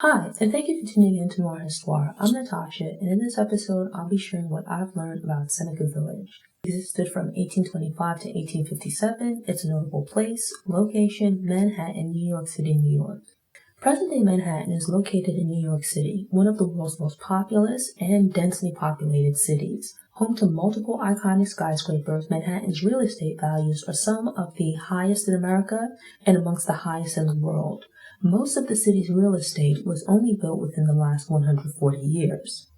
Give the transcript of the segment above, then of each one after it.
Hi, and thank you for tuning in to Noir Histoire. I'm Natasha, and in this episode, I'll be sharing what I've learned about Seneca Village. It existed from 1825 to 1857. It's a notable place, location, Manhattan, New York City, New York. Present-day Manhattan is located in New York City, one of the world's most populous and densely populated cities. Home to multiple iconic skyscrapers, Manhattan's real estate values are some of the highest in America and amongst the highest in the world. Most of the city's real estate was only built within the last 140 years.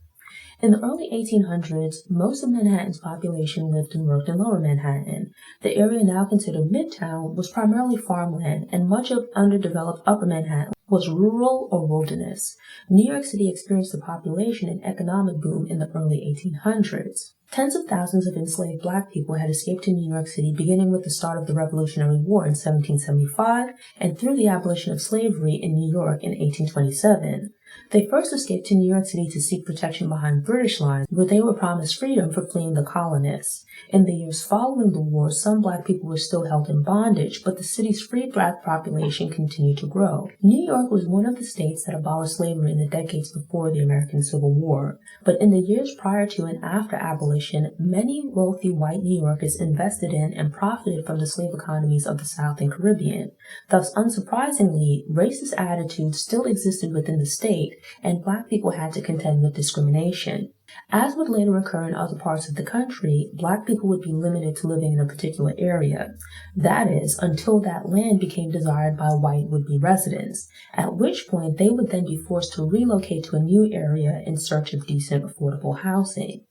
In the early 1800s, most of Manhattan's population lived and worked in Lower Manhattan. The area now considered Midtown was primarily farmland, and much of underdeveloped Upper Manhattan was rural or wilderness. New York City experienced a population and economic boom in the early 1800s. Tens of thousands of enslaved black people had escaped to New York City beginning with the start of the Revolutionary War in 1775 and through the abolition of slavery in New York in 1827. They first escaped to New York City to seek protection behind British lines, where they were promised freedom for fleeing the colonists. In the years following the war, some black people were still held in bondage, but the city's free black population continued to grow. New York was one of the states that abolished slavery in the decades before the American Civil War, but in the years prior to and after abolition, many wealthy white New Yorkers invested in and profited from the slave economies of the South and Caribbean. Thus, unsurprisingly, racist attitudes still existed within the state, and black people had to contend with discrimination. As would later occur in other parts of the country, black people would be limited to living in a particular area. That is, until that land became desired by white would-be residents, at which point they would then be forced to relocate to a new area in search of decent, affordable housing.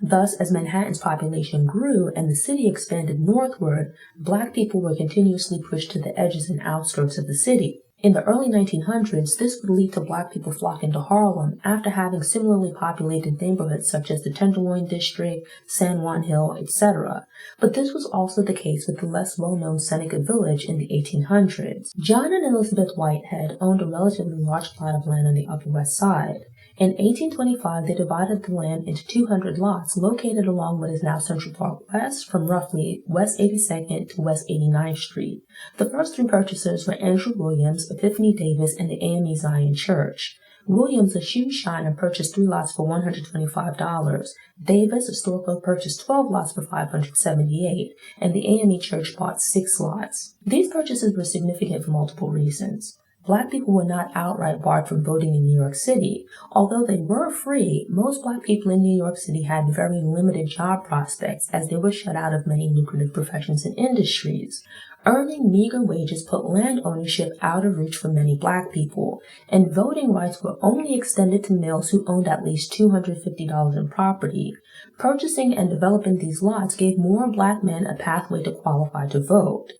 Thus, as Manhattan's population grew and the city expanded northward, black people were continuously pushed to the edges and outskirts of the city. In the early 1900s, this would lead to black people flocking to Harlem after having similarly populated neighborhoods such as the Tenderloin District, San Juan Hill, etc. But this was also the case with the less well-known Seneca Village in the 1800s. John and Elizabeth Whitehead owned a relatively large plot of land on the Upper West Side. In 1825, they divided the land into 200 lots located along what is now Central Park West from roughly West 82nd to West 89th Street. The first three purchasers were Andrew Williams, Epiphany Davis, and the AME Zion Church. Williams, a shoe shiner, purchased 3 lots for $125. Davis, a store clerk, purchased 12 lots for $578, and the AME Church bought 6 lots. These purchases were significant for multiple reasons. Black people were not outright barred from voting in New York City. Although they were free, most black people in New York City had very limited job prospects as they were shut out of many lucrative professions and industries. Earning meager wages put land ownership out of reach for many black people, and voting rights were only extended to males who owned at least $250 in property. Purchasing and developing these lots gave more black men a pathway to qualify to vote.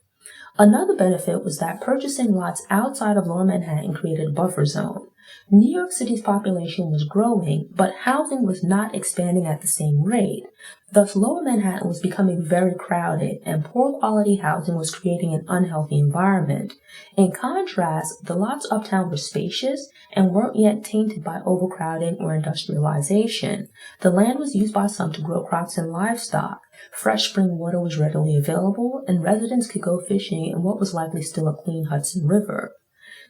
Another benefit was that purchasing lots outside of Lower Manhattan created a buffer zone. New York City's population was growing, but housing was not expanding at the same rate. Thus, Lower Manhattan was becoming very crowded, and poor quality housing was creating an unhealthy environment. In contrast, the lots uptown were spacious and weren't yet tainted by overcrowding or industrialization. The land was used by some to grow crops and livestock. Fresh spring water was readily available, and residents could go fishing in what was likely still a clean Hudson River.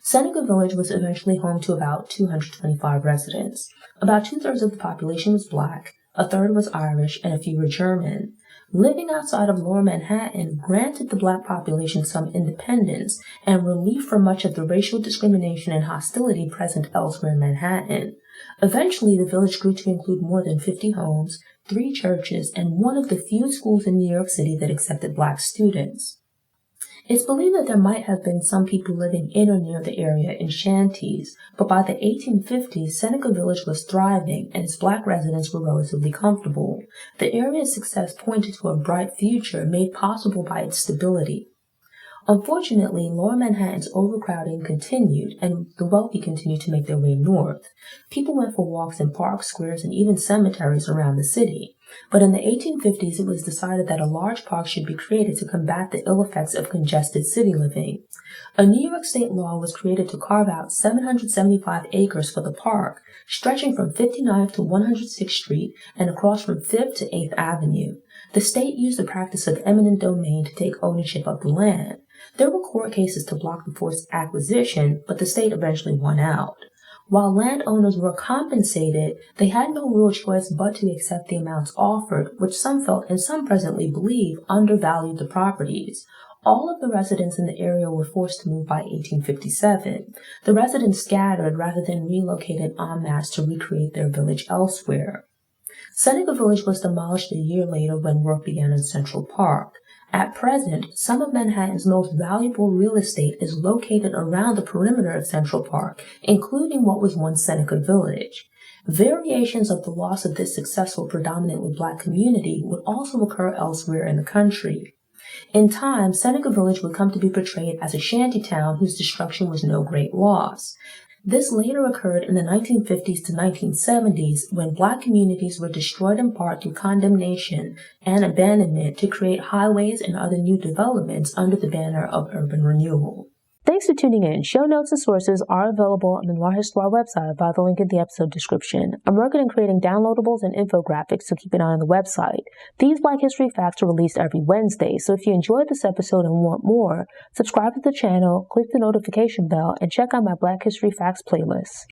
Seneca Village was eventually home to about 225 residents. About 2/3 of the population was black, a third was Irish, and a few were German. Living outside of Lower Manhattan granted the black population some independence and relief from much of the racial discrimination and hostility present elsewhere in Manhattan. Eventually, the village grew to include more than 50 homes, 3 churches, and one of the few schools in New York City that accepted black students. It's believed that there might have been some people living in or near the area in shanties, but by the 1850s, Seneca Village was thriving and its black residents were relatively comfortable. The area's success pointed to a bright future made possible by its stability. Unfortunately, Lower Manhattan's overcrowding continued, and the wealthy continued to make their way north. People went for walks in parks, squares, and even cemeteries around the city. But in the 1850s, it was decided that a large park should be created to combat the ill effects of congested city living. A New York state law was created to carve out 775 acres for the park, stretching from 59th to 106th Street and across from 5th to 8th Avenue. The state used the practice of eminent domain to take ownership of the land. There were court cases to block the forced acquisition, but the state eventually won out. While landowners were compensated, they had no real choice but to accept the amounts offered, which some felt and some presently believe undervalued the properties. All of the residents in the area were forced to move by 1857. The residents scattered rather than relocated en masse to recreate their village elsewhere. Seneca Village was demolished a year later when work began in Central Park. At present, some of Manhattan's most valuable real estate is located around the perimeter of Central Park, including what was once Seneca Village. Variations of the loss of this successful predominantly Black community would also occur elsewhere in the country. In time, Seneca Village would come to be portrayed as a shantytown whose destruction was no great loss. This later occurred in the 1950s to 1970s when Black communities were destroyed in part through condemnation and abandonment to create highways and other new developments under the banner of urban renewal. Thanks for tuning in. Show notes and sources are available on the Noir Histoire website via the link in the episode description. I'm working on creating downloadables and infographics, so keep an eye on the website. These Black History Facts are released every Wednesday, so if you enjoyed this episode and want more, subscribe to the channel, click the notification bell, and check out my Black History Facts playlist.